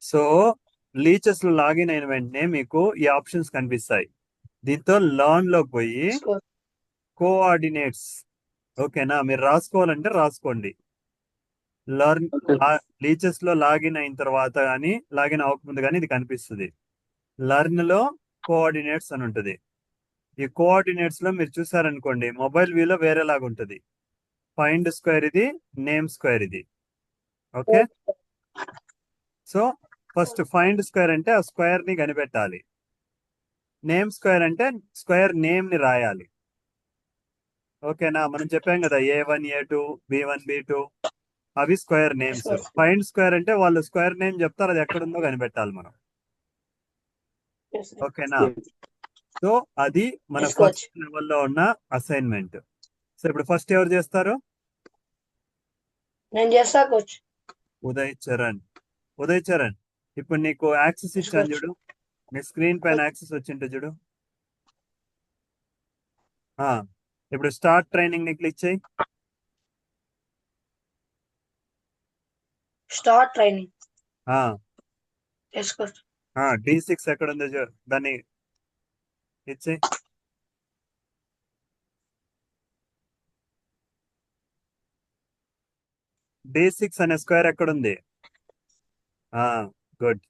So lychees లో login అయిన వెంటనే మీకు ఈ ఆప్షన్స్ కనిపిస్తాయి. దీంతో లర్న్ లో పోయి తీసుకోవచ్చు. కోఆర్డినేట్స్, ఓకేనా, మీరు రాసుకోవాలంటే రాసుకోండి. Learn okay. లీచెస్ లో లాగిన్ అయిన తర్వాత కానీ లాగిన్ అవ్వకముందు కానీ ఇది కనిపిస్తుంది. లర్న్ లో కోఆర్డినేట్స్ అని ఉంటుంది. ఈ కోఆర్డినేట్స్ లో మీరు చూసారనుకోండి, మొబైల్ వ్యూలో వేరేలాగా ఉంటుంది. ఫైండ్ స్క్వేర్ ఇది, నేమ్ స్క్వేర్ ఇది. Okay, so first find square అంటే ఆ స్క్వేర్ ని కనిపెట్టాలి. నేమ్ స్క్వేర్ అంటే స్క్వేర్ నేమ్ ని రాయాలి. ఓకేనా, మనం చెప్పాం కదా A1 A2 B1 B2 అవి స్క్వేర్ నేమ్స్. తీసుకోవచ్చు. ఫైండ్ స్క్వేర్ అంటే వాళ్ళు స్క్వేర్ నేమ్ చెప్తారు, అది ఎక్కడుందో కనిపెట్టాలి మనం. ఓకేనా, సో అది మన ఫస్ట్ తీసుకోవచ్చు. లెవెల్లో ఉన్న అసైన్మెంట్. సో ఇప్పుడు ఫస్ట్ ఎవరు చేస్తారు? నేను చేస్తా కోచ్. ఉదయ్ చరణ్. ఉదయ్ చరణ్, ఇప్పుడు నీకు యాక్సెస్ ఇచ్చాను తీసుకోవచ్చు. చూడు, నీ స్క్రీన్ పైన యాక్సెస్ వచ్చింటే చూడు. ఆ, ఇప్పుడు స్టార్ట్ ట్రైనింగ్ ని క్లిక్ చేయి. స్టార్ట్ ట్రైనింగ్ ఆ, తీసుకోవచ్చు. D6 ఎక్కడ ఉందో దాన్ని ఇచ్చేయి. D6 అనే స్క్వేర్ ఎక్కడుంది? గుడ్.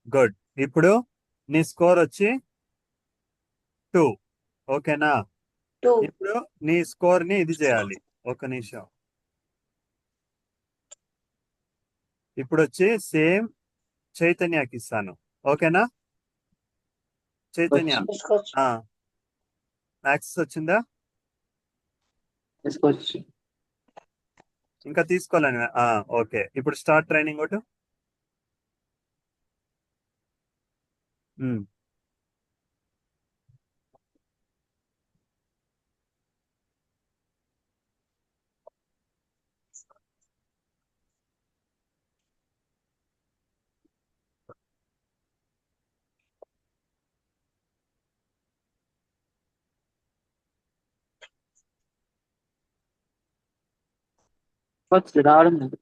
గుడ్. ఇప్పుడు నీ స్కోర్ వచ్చి 2. ఓకేనా, 2. ఇప్పుడు నీ స్కోర్ ని ఇది చేయాలి. ఒక నిమిషం. ఇప్పుడు వచ్చి సేమ్ చైతన్యకి ఇస్తాను. ఓకేనా చైతన్య, తీసుకోవచ్చు. యాక్సెస్ వచ్చిందా? తీసుకోవచ్చు. ఇంకా తీసుకోవాలని ఓకే, ఇప్పుడు స్టార్ట్ ట్రైనింగ్ ఒకటి. కోచ్ రావడం లేదు.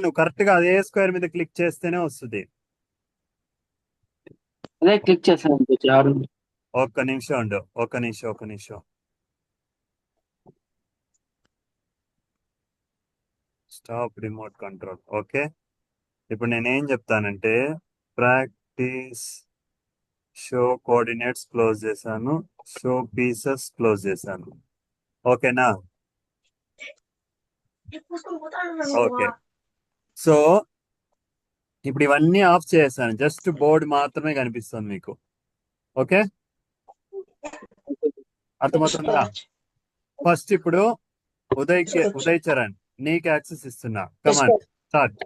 నువ్వు కరెక్ట్ గా అదే స్క్వేర్ మీద క్లిక్ చేస్తేనే వస్తుంది. అదే క్లిక్ చేశాను కోచ్, రావడం లేదు. ఒక్క నిమిషం ఉండు, ఒక్క నిమిషం. Stop remote control. ఓకే, ఇప్పుడు నేనేం చెప్తానంటే ప్రాక్టీస్ షో కోఆర్డినేట్స్ క్లోజ్ చేశాను, షో పీసెస్ క్లోజ్ చేశాను. ఓకేనా, ఓకే. సో ఇప్పుడు ఇవన్నీ ఆఫ్ చేశాను, జస్ట్ బోర్డు మాత్రమే కనిపిస్తుంది మీకు. ఓకే, అర్థమవుతుందా? ఫస్ట్ ఇప్పుడు ఉదయ్ చరణ్, నీకు యాక్సెస్ ఇస్తున్నా. Come on, start.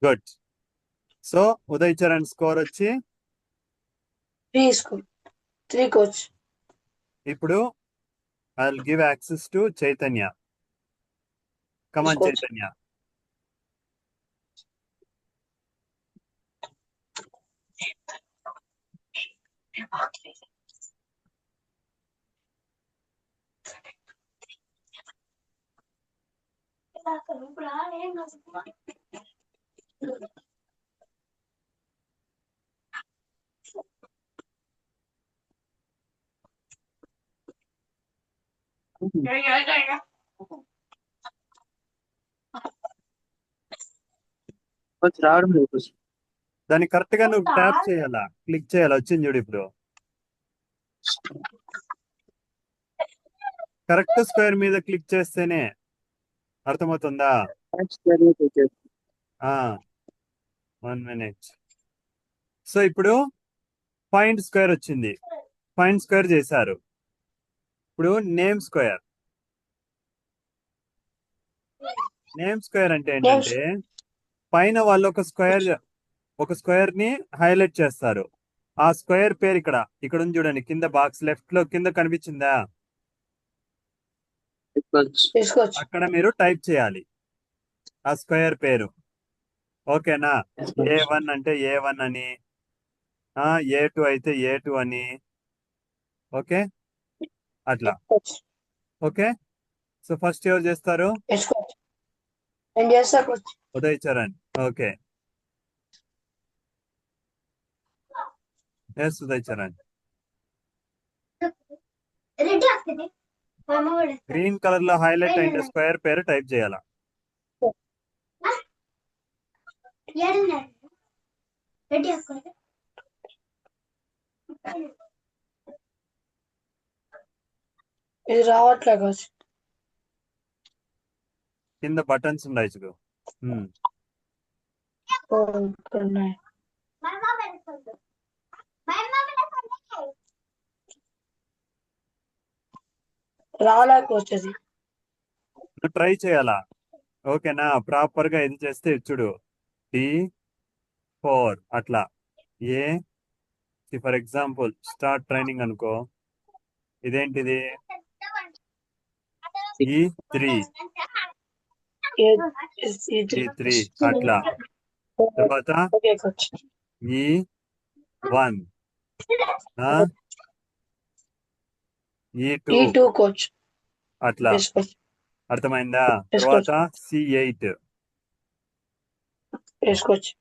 Good. So Uday Charan score వచ్చి 3 కోచ్. ఇప్పుడు I will give access to Chaitanya. Come on తీసుకోవచ్చు. చైతన్య. కోచ్ రావడం లేదు కోచ్. దాన్ని కరెక్ట్ గా నువ్వు ట్యాప్ చేయాలా, క్లిక్ చేయాలా. వచ్చింది చూడు ఇప్పుడు. కరెక్ట్ స్క్వేర్ మీద క్లిక్ చేస్తేనే అర్థమవుతుందా? ఆ 1 minute. సో ఇప్పుడు ఫైండ్ స్క్వేర్ వచ్చింది, ఫైండ్ స్క్వేర్ చేశారు. ఇప్పుడు నేమ్ స్క్వేర్. నేమ్ స్క్వేర్ అంటే ఏంటంటే పైన వాళ్ళు ఒక స్క్వేర్ ని హైలైట్ చేస్తారు. ఆ స్క్వేర్ పేరు ఇక్కడ ఉంది చూడండి, కింద బాక్స్ లెఫ్ట్ లో కింద కనిపించిందా? తీసుకోవచ్చు. అక్కడ మీరు టైప్ చేయాలి ఆ స్క్వేర్ పేరు. ఓకేనా? A1 అంటే A1 అని, A2 అయితే A2 అని. ఓకే, అట్లా. తీసుకోవచ్చు. ఓకే, సో ఫస్ట్ ఎవరు చేస్తారు? తీసుకోవచ్చు. నేను చేస్తా coach. Uday Charan. Okay, yes Uday Charan. Green colour లో హైలైట్ అయిన స్క్వేర్ పేరు టైప్ చేయాలా? ఇది రావట్లే కోచ్. కింద బటన్స్ ఉన్నాయి చూడు. ఇక్కడ ఉన్నాయి. రాలే కోచ్ అది. ట్రై చేయాలా? ఓకేనా? ప్రాపర్ గా ఇది చేస్తే చూడు, D4 అట్లా. ఫర్ ఎగ్జాంపుల్ స్టార్ట్ ట్రైనింగ్ అనుకో, ఇదేంటిది? E3 E3 అట్లా. తర్వాత okay coach. E1 E2 E2 coach. అట్లా. తీసుకోవచ్చు. అర్థమైందా? తీసుకోవచ్చు. తర్వాత C8 తీసుకోవచ్చు.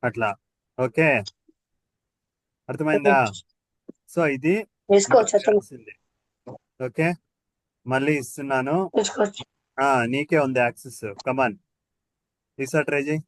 అట్లా. ఓకే, అర్థమైందా? సో ఇది తీసుకోవచ్చు. అర్థం. చేయాల్సింది. ఓకే, మళ్ళీ ఇస్తున్నాను. తీసుకోవచ్చు. నీకే ఉంది యాక్సెస్. కమాన్, ఈసారి ట్రై చేయి.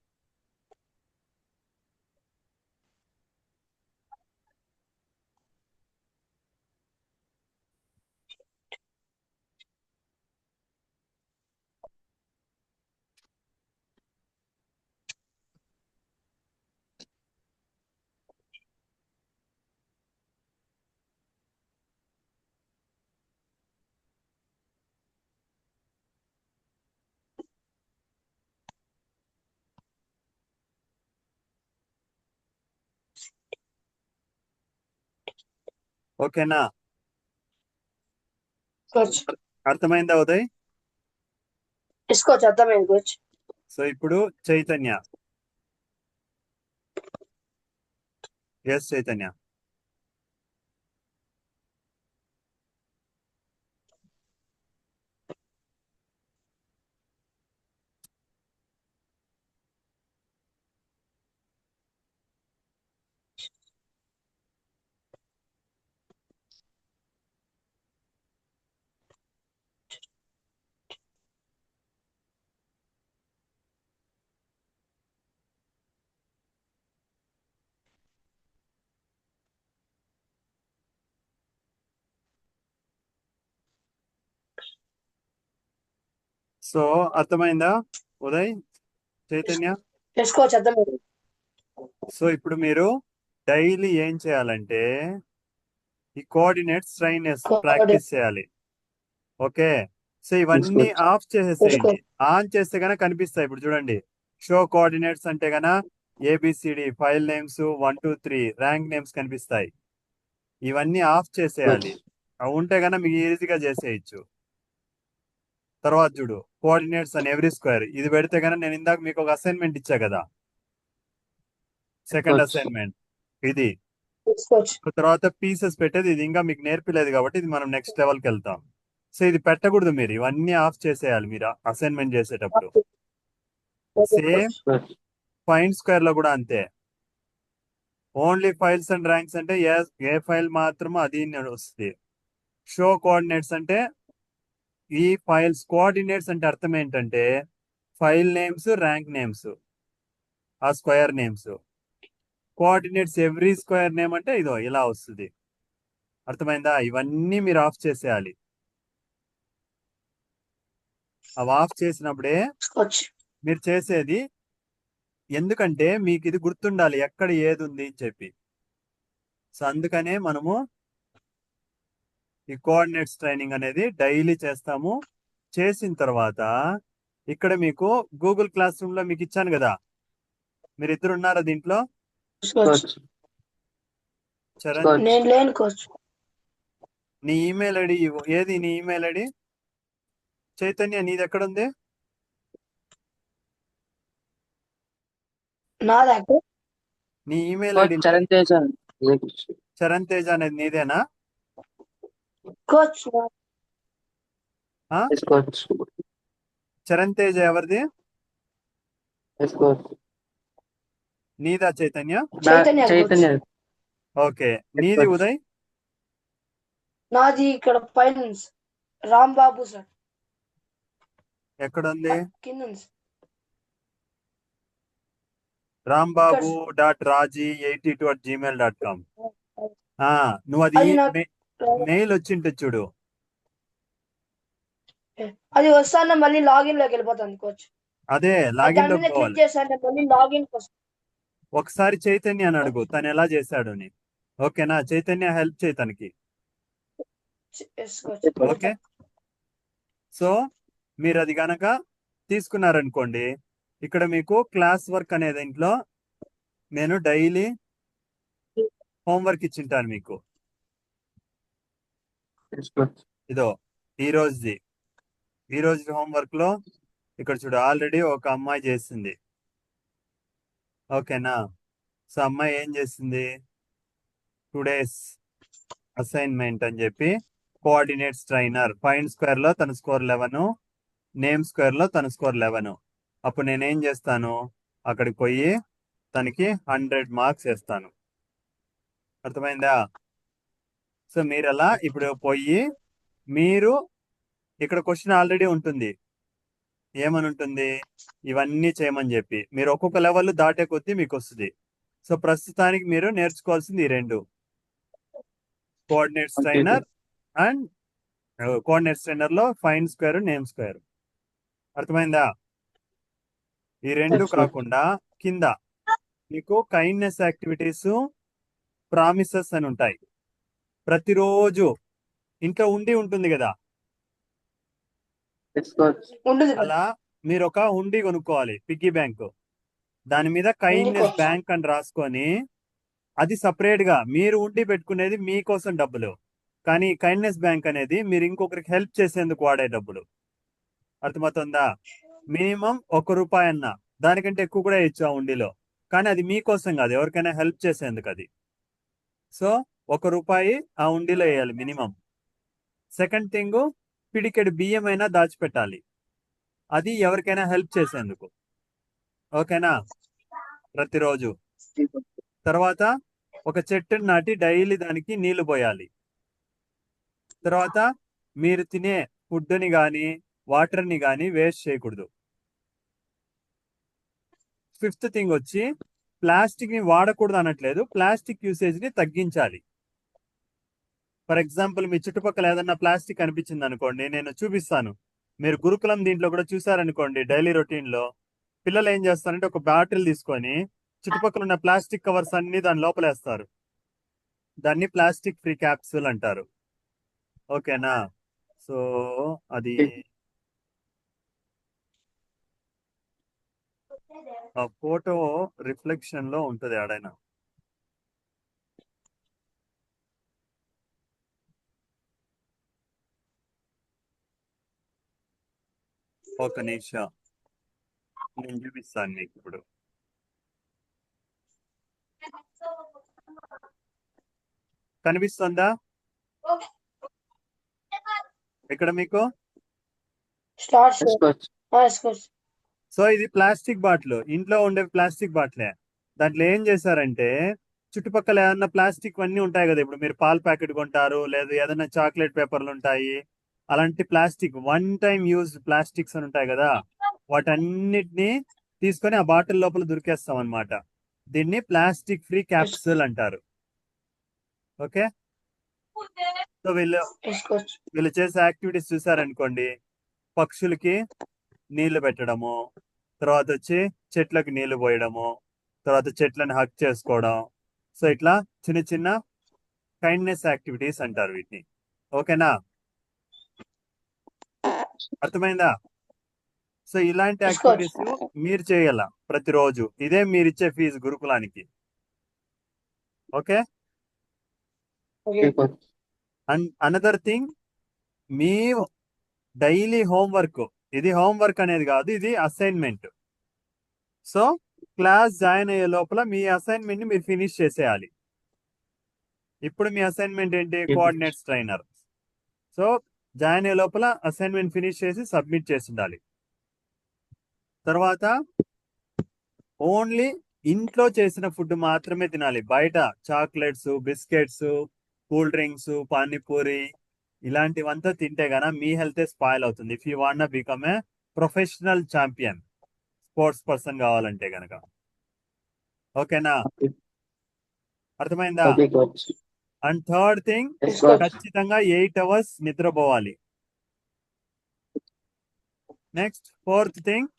ఓకేనా? కోచ్. అర్థమైందా ఉదయ్? తీసుకోవచ్చు. అర్థమైంది కోచ్. సో ఇప్పుడు చైతన్య. ఎస్ చైతన్య. సో అర్థమైందా ఉదయ్, చైతన్య? తీసుకోవచ్చు. అర్థమైంది. సో ఇప్పుడు మీరు డైలీ ఏం చేయాలంటే ఈ కోఆర్డినేట్స్ ప్రాక్టీస్ చేయాలి. ఓకే, సో ఇవన్నీ ఆఫ్ చేసేసేయండి. ఆన్ చేస్తే గనక కనిపిస్తాయి. ఇప్పుడు చూడండి, షో కోఆర్డినేట్స్ అంటే గన ABCD file names 1 2 3 rank names కనిపిస్తాయి. ఇవన్నీ ఆఫ్ చేసేయాలి. అవి ఉంటే గన మీకు ఈజీగా చేసేయచ్చు. తర్వాత చూడు, కోఆర్డినేట్స్ అండ్ ఎవ్రీ స్క్వేర్ ఇది పెడితే గన నేను ఇందాక మీకు ఒక అసైన్మెంట్ ఇచ్చా కదా, సెకండ్ అసైన్మెంట్ ఇది. తీసుకోవచ్చు. తర్వాత పీసెస్ పెట్టేది ఇది ఇంకా మీకు నేర్పిలేదు కాబట్టి ఇది మనం నెక్స్ట్ లెవెల్కి వెళ్తాం. సో ఇది పెట్టకూడదు, మీరు ఇవన్నీ ఆఫ్ చేసేయాలి మీరు అసైన్మెంట్ చేసేటప్పుడు. సేమ్ ఫైండ్ స్క్వేర్ లో కూడా అంతే. ఓన్లీ ఫైల్స్ అండ్ ర్యాంక్స్ అంటే ఏ ఫైల్ మాత్రమో అది వస్తుంది. షో కోఆర్డినేట్స్ అంటే ఈ ఫైల్స్ కోఆర్డినేట్స్ అంటే అర్థం ఏంటంటే ఫైల్ నేమ్స్, ర్యాంక్ నేమ్స్, ఆ square names. Coordinates every square name అంటే ఇదో ఇలా వస్తుంది. అర్థమైందా? ఇవన్నీ మీరు ఆఫ్ చేసేయాలి. అవి ఆఫ్ చేసినప్పుడే కోచ్. మీరు చేసేది. ఎందుకంటే మీకు ఇది గుర్తుండాలి ఎక్కడ ఏది ఉంది అని చెప్పి. సో అందుకనే మనము ఈ కోఆర్డినేట్స్ ట్రైనింగ్ అనేది డైలీ చేస్తాము. చేసిన తర్వాత ఇక్కడ మీకు గూగుల్ క్లాస్ రూమ్ లో మీకు ఇచ్చాను కదా, మీరు ఇద్దరు ఉన్నారా దీంట్లో? కోచ్. కోచ్. చరణ్, కోచ్. నేను లేను కోచ్. నీ ఈమెయిల్ ఐడి ఏది? నీ ఈమెయిల్ ఐడి చైతన్య నీది ఎక్కడ ఉంది? నాదా కోచ్? నీ email coach ID Charan Teja. ఇదే కోచ్. చరణ్ తేజ అనేది నీదేనా? కోచ్. ఆ? Yes coach. చరణ్ తేజ ఎవరిది? Yes coach. నీదా Chaitanya? Chaitanya coach. Chaitanya. Okay, Yes, నీది coach. ఉదయ్? నాది ఇక్కడ పైన ఉంది సార్. రాంబాబు సార్ ఎక్కడుంది? కింద ఉంది సార్. రాంబాబు .raji82@gmail.com. నువ్వు అది అది నాకు మెయిల్ వచ్చింటే చూడు. అది వస్తానే మళ్ళీ లాగిన్ లోకి వెళ్ళిపోతుంది కోచ్. అదే దాని లాగిన్ మీద లోకి క్లిక్ పోవాలి. చేశాను మళ్ళీ లాగిన్ కోసం. ఒకసారి చైతన్య అని అడుగు తను ఎలా చేశాడు అని. ఓకేనా? చైతన్య హెల్ప్ చేయి తనకి. Yes coach. ఓకే, సో మీరు అది గనక తీసుకున్నారనుకోండి, ఇక్కడ మీకు క్లాస్ వర్క్ అనే దీంట్లో నేను డైలీ హోంవర్క్ ఇచ్చింటాను మీకు. Yes coach. ఇదో ఈ రోజు హోంవర్క్ లో ఇక్కడ చూడు, ఆల్రెడీ ఒక అమ్మాయి చేసింది. ఓకేనా? సో అమ్మాయి ఏం చేసింది? టుడేస్ అసైన్మెంట్ అని చెప్పి కోఆర్డినేట్స్ ట్రైనర్ ఫైన్ స్క్వేర్ లో తన స్కోర్ 11, నేమ్ స్క్వేర్ లో తన స్కోర్ 11. అప్పుడు నేనేం చేస్తాను, అక్కడికి పోయి తనకి 100 మార్క్స్ వేస్తాను. అర్థమైందా? సో మీరు అలా ఇప్పుడు పోయి మీరు ఇక్కడ క్వశ్చన్ ఆల్రెడీ ఉంటుంది, ఏమని ఉంటుంది, ఇవన్నీ చేయమని చెప్పి మీరు ఒక్కొక్క లెవెల్ దాటే కొద్దీ మీకు వస్తుంది. సో ప్రస్తుతానికి మీరు నేర్చుకోవాల్సింది ఈ రెండు, coordinates Okay, trainer and coordinates trainer లో ఫైన్ స్క్వేర్, నేమ్ స్క్వేర్. అర్థమైందా? ఈ రెండు Yes, sir. కాకుండా కింద మీకు కైండ్నెస్ యాక్టివిటీస్, ప్రామిసెస్ అని ఉంటాయి. ప్రతిరోజు ఇంట్లో ఉంటుంది కదా, ఎస్ కోచ్. ఉంటుంది కోచ్. అలా మీరు ఒక హుండీ కొనుక్కోవాలి, పిగ్గీ బ్యాంక్. దాని మీద కైండ్నెస్ కోచ్. బ్యాంక్ అని రాసుకొని, అది సపరేట్ గా మీరు ఉండి పెట్టుకునేది మీకోసం డబ్బులు, కానీ కైండ్నెస్ బ్యాంక్ అనేది మీరు ఇంకొకరికి హెల్ప్ చేసేందుకు వాడే డబ్బులు. అర్థమవుతుందా? మినిమం ₹1 అన్న, దానికంటే ఎక్కువ కూడా ఇచ్చు ఆ ఉండిలో, కానీ అది మీకోసం కాదు, ఎవరికైనా హెల్ప్ చేసేందుకు అది. సో ₹1 ఆ ఉండిలో వేయాలి మినిమం. సెకండ్ థింగ్, పిడికెడు బియ్యం అయినా దాచిపెట్టాలి, అది ఎవరికైనా హెల్ప్ చేసేందుకు. ఓకేనా? ప్రతిరోజు. తర్వాత ఒక చెట్టుని నాటి డైలీ దానికి నీళ్లు పోయాలి. తర్వాత మీరు తినే ఫుడ్ని కానీ వాటర్ని కానీ వేస్ట్ చేయకూడదు. ఫిఫ్త్ థింగ్ వచ్చి, ప్లాస్టిక్ ని వాడకూడదు అనట్లేదు, ప్లాస్టిక్ యూసేజ్ ని తగ్గించాలి. ఫర్ ఎగ్జాంపుల్ మీ చుట్టుపక్కల ఏదన్నా ప్లాస్టిక్ అనిపించింది అనుకోండి, నేను చూపిస్తాను. మీరు గురుకులం దీంట్లో కూడా చూసారనుకోండి, డైలీ రొటీన్ లో పిల్లలు ఏం చేస్తారంటే ఒక బాటిల్ తీసుకొని చుట్టుపక్కల ఉన్న ప్లాస్టిక్ కవర్స్ అన్ని దాని లోపలేస్తారు. దాన్ని ప్లాస్టిక్ ఫ్రీ క్యాప్సూల్ అంటారు. ఓకేనా? సో అది ఆ ఫోటో రిఫ్లెక్షన్ లో ఉంటది ఆడైనా. ఒక నిమిషం నేను చూపిస్తాను మీకు ఇప్పుడు. కనిపిస్తుందా ఇక్కడ మీకు? Start yes coach. Yes coach. So ఇది ప్లాస్టిక్ బాటిల్, ఇంట్లో ఉండే ప్లాస్టిక్ బాటిలే. దాంట్లో ఏం చేశారంటే, చుట్టుపక్కల ఏదన్నా ప్లాస్టిక్ అన్నీ ఉంటాయి కదా, ఇప్పుడు మీరు పాల ప్యాకెట్ కొంటారు, లేదా ఏదైనా చాక్లెట్ పేపర్లు ఉంటాయి, అలాంటి plastic one time use plastics అని ఉంటాయి కదా, వాటన్నిటిని తీసుకొని ఆ బాటిల్ లోపల దొరికేస్తాం అనమాట. దీన్ని ప్లాస్టిక్ ఫ్రీ క్యాప్సూల్ అంటారు. ఓకే? సో వీళ్ళు ఎస్ కోచ్. చేసే యాక్టివిటీస్ చూసారనుకోండి, పక్షులకి నీళ్లు పెట్టడము, తర్వాత వచ్చి చెట్లకు నీళ్లు పోయడము, తర్వాత చెట్లను హక్ చేసుకోవడం. సో ఇట్లా చిన్న చిన్న కైండ్నెస్ యాక్టివిటీస్ అంటారు వీటిని. ఓకేనా? అర్థమైందా? సో ఇలాంటి వేసుకోవచ్చు. యాక్టివిటీస్ మీరు చేయాల ప్రతిరోజు. ఇదే మీరు ఇచ్చే ఫీజు గురుకులానికి. Okay. Okay coach. And another thing, మీ డైలీ హోంవర్క్, ఇది హోంవర్క్ అనేది కాదు, ఇది అసైన్మెంట్. సో క్లాస్ జాయిన్ అయ్యే లోపల మీ అసైన్మెంట్ ని మీరు ఫినిష్ చేసేయాలి. ఇప్పుడు మీ అసైన్మెంట్ ఏంటి? Coordinates trainer. సో జాయిన్ అయ్యే లోపల అసైన్మెంట్ ఫినిష్ చేసి సబ్మిట్ చేసి ఉండాలి. తర్వాత ఓన్లీ ఇంట్లో చేసిన ఫుడ్ మాత్రమే తినాలి. బయట chocolates, biscuits, cool drinks, panipuri ఇలాంటివంతా తింటే గన మీ హెల్త్ స్పాయిల్ అవుతుంది. If you want become a professional champion, sports person కావాలంటే గనక. ఓకేనా? అర్థమైందా? Okay coach. And third thing, వేసుకోవచ్చు. ఖచ్చితంగా 8 hours నిద్రపోవాలి. నెక్స్ట్ ఫోర్త్ థింగ్,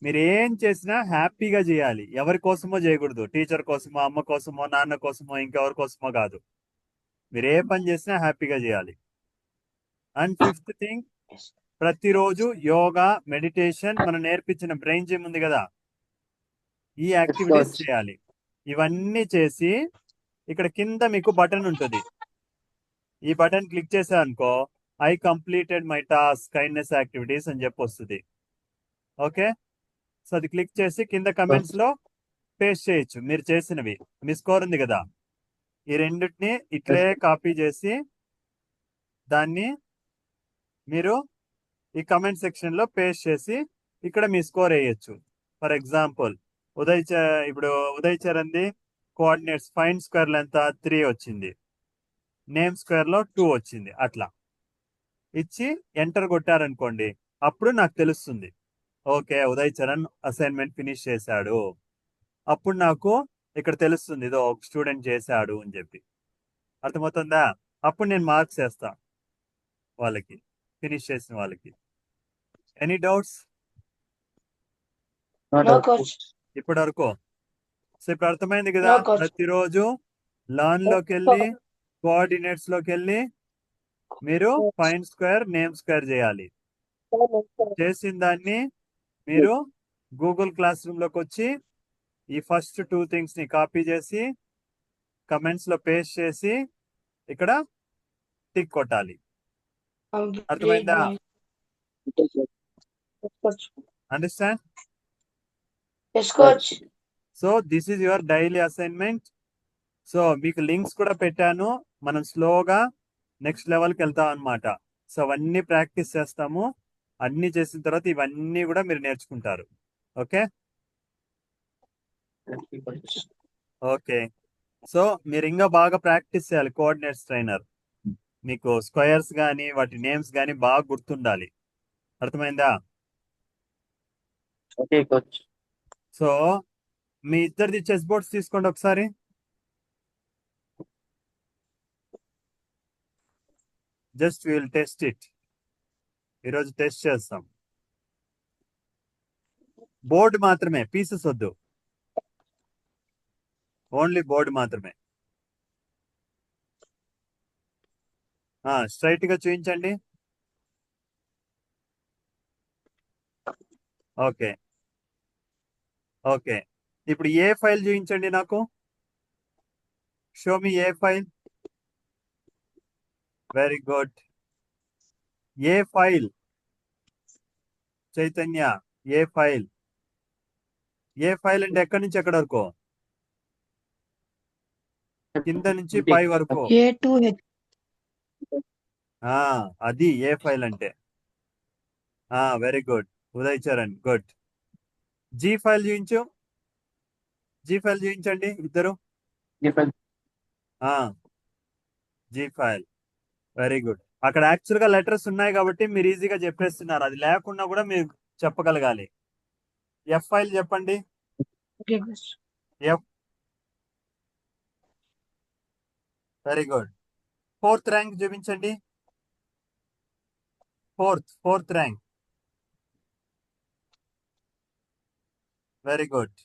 మీరు ఏం చేసినా హ్యాపీగా చేయాలి. ఎవరి కోసమో చేయకూడదు. టీచర్ కోసమో, అమ్మ కోసమో, నాన్న కోసమో, ఇంకెవరి కోసమో కాదు. మీరు ఏ పని చేసినా హ్యాపీగా చేయాలి. అండ్ ఫిఫ్త్ థింగ్, ప్రతిరోజు యోగా, మెడిటేషన్, మనం నేర్పించిన బ్రెయిన్ జిమ్ ఉంది కదా, ఈ యాక్టివిటీస్ coach. చేయాలి. ఇవన్నీ చేసి ఇక్కడ కింద మీకు బటన్ ఉంటుంది. ఈ బటన్ క్లిక్ చేశారనుకో, I completed my task kindness activities అని చెప్పి వస్తుంది. ఓకే. సో అది క్లిక్ చేసి కింద కమెంట్స్ లో పేస్ట్ చేయొచ్చు మీరు చేసినవి. మీ స్కోర్ ఉంది కదా, ఈ రెండింటిని ఇట్లే కాపీ చేసి దాన్ని మీరు ఈ కమెంట్ సెక్షన్ లో పేస్ట్ చేసి ఇక్కడ మీ స్కోర్ వేయచ్చు. ఫర్ ఎగ్జాంపుల్ ఇప్పుడు ఉదయ్ చరణ్ది కోఆర్డినేట్స్ ఫైన్ స్క్వేర్ లెంత్ 3 వచ్చింది, నేమ్ స్క్వేర్ లో 2 వచ్చింది. అట్లా ఇచ్చి ఎంటర్ కొట్టారనుకోండి, అప్పుడు నాకు తెలుస్తుంది okay Uday Charan assignment finish చేశాడు. అప్పుడు నాకు ఇక్కడ తెలుస్తుంది ఇదో ఒక స్టూడెంట్ చేశాడు అని చెప్పి. అర్థమవుతుందా? అప్పుడు నేను మార్క్స్ వేస్తా వాళ్ళకి, ఫినిష్ చేసిన వాళ్ళకి. Any doubts Not No out, coach. ఇప్పటి వరకు? సో ఇప్పుడు అర్థమైంది కదా. No coach. ప్రతిరోజు లర్న్ లోకి వెళ్ళి కోఆర్డినేట్స్ లోకి వెళ్ళి మీరు ఫైన్ స్క్వేర్, నేమ్ స్క్వేర్ చేయాలి. చేసిన దాన్ని మీరు గూగుల్ క్లాస్ రూమ్ లోకి వచ్చి ఈ ఫస్ట్ 2 థింగ్స్ ని కాపీ చేసి కమెంట్స్ లో పేస్ట్ చేసి ఇక్కడ టిక్ కొట్టాలి. అర్థమైందా? వేసుకోవచ్చు. అండర్స్టాండ్? వేసుకోవచ్చు. So this is your daily assignment. So మీకు లింక్స్ కూడా పెట్టాను. మనం స్లోగా నెక్స్ట్ లెవెల్కి వెళ్తాం అనమాట. సో అవన్నీ ప్రాక్టీస్ చేస్తాము. అన్ని చేసిన తర్వాత ఇవన్నీ కూడా మీరు నేర్చుకుంటారు. ఓకే. ఓకే. సో మీరు ఇంకా బాగా ప్రాక్టీస్ చేయాలి. కోఆర్డినేట్స్ ట్రైనర్ మీకు స్క్వేర్స్ కానీ వాటి నేమ్స్ కానీ బాగా గుర్తుండాలి. అర్థమైందా? Okay coach. సో మీ ఇద్దరిది చెస్ బోర్డ్స్ తీసుకోండి ఒకసారి. Just will test it. ఈరోజు టెస్ట్ చేస్తాం. బోర్డు మాత్రమే, పీసెస్ వద్దు, ఓన్లీ బోర్డు మాత్రమే. స్ట్రైట్ గా చూపించండి. ఓకే. ఓకే. ఇప్పుడు ఏ ఫైల్ చూపించండి నాకు. Show me A file. Very good. A file Chaitanya? A file? A file అంటే ఎక్కడి నుంచి ఎక్కడి వరకు? కింద నుంచి పై వరకు. A2H. అది ఏ ఫైల్ అంటే. Very good Uday Charan, good. G file చూపించు. జీ ఫైల్ చూపించండి ఇద్దరు. G file, very good. అక్కడ యాక్చువల్ గా లెటర్స్ ఉన్నాయి కాబట్టి మీరు ఈజీగా చెప్పేస్తున్నారు. అది లేకుండా కూడా మీరు చెప్పగలగాలి. ఎఫ్ ఫైల్ చెప్పండి. Okay, coach. F, very good. 4th rank చూపించండి. Fourth rank. Very good.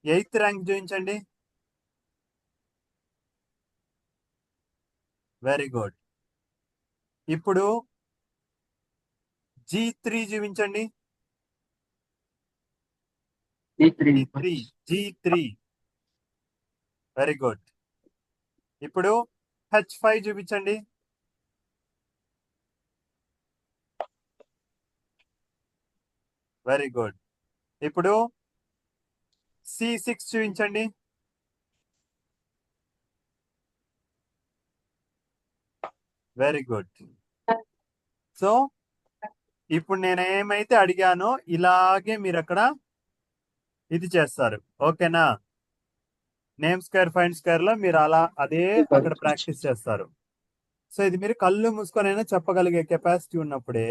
8th rank చూపించండి. Very good. ఇప్పుడు G3 చూపించండి. D3. G3. Very good. ఇప్పుడు H5 చూపించండి. Very good. ఇప్పుడు C6 చూపించండి. Very good. సో ఇప్పుడు నేను ఏమైతే అడిగానో ఇలాగే మీరు అక్కడ ఇది చేస్తారు. ఓకేనా? నేమ్ స్క్వేర్ ఫైండ్ స్క్వేర్ లో మీరు అలా అదే అక్కడ ప్రాక్టీస్ చేస్తారు. సో ఇది మీరు కళ్ళు మూసుకొని అయినా చెప్పగలిగే కెపాసిటీ ఉన్నప్పుడే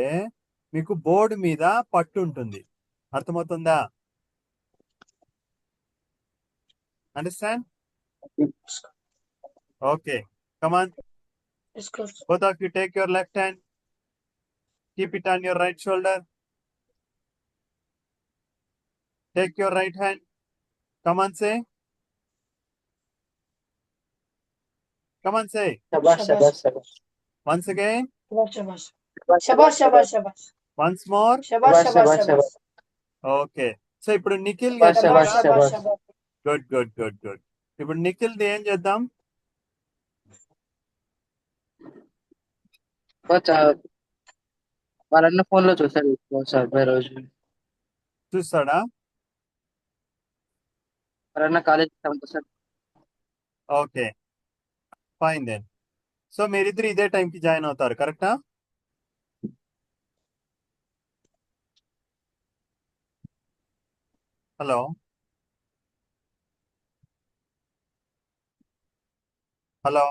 మీకు బోర్డు మీద పట్టు ఉంటుంది. అర్థమవుతుందా? Understand? Okay, come on. Yes, coach. Both of you take your left hand, keep it on your right shoulder. Take your right hand. Come on, say. Come on, say. Shabash, shabash, shabash. Once again. Shabash, shabash. Shabash, shabash, shabash. Once more. Shabash, shabash, Shabash, shabash. Okay. So ఇప్పుడు Nikhil Shabash, Shabash, shabash, shabash, shabash. shabash. Good good good good. ఇప్పుడు Nikhil the ఏం చేద్దాం? Coach వాళ్ళన్న phone లో చూసాడు coach అబ్బాయి రోజు. చూస్తాడా? వాళ్ళన్న college 7%. Okay, fine then. So మీరిద్దరు ఇదే టైంకి జాయిన్ అవుతారు, కరెక్టా? Hello hello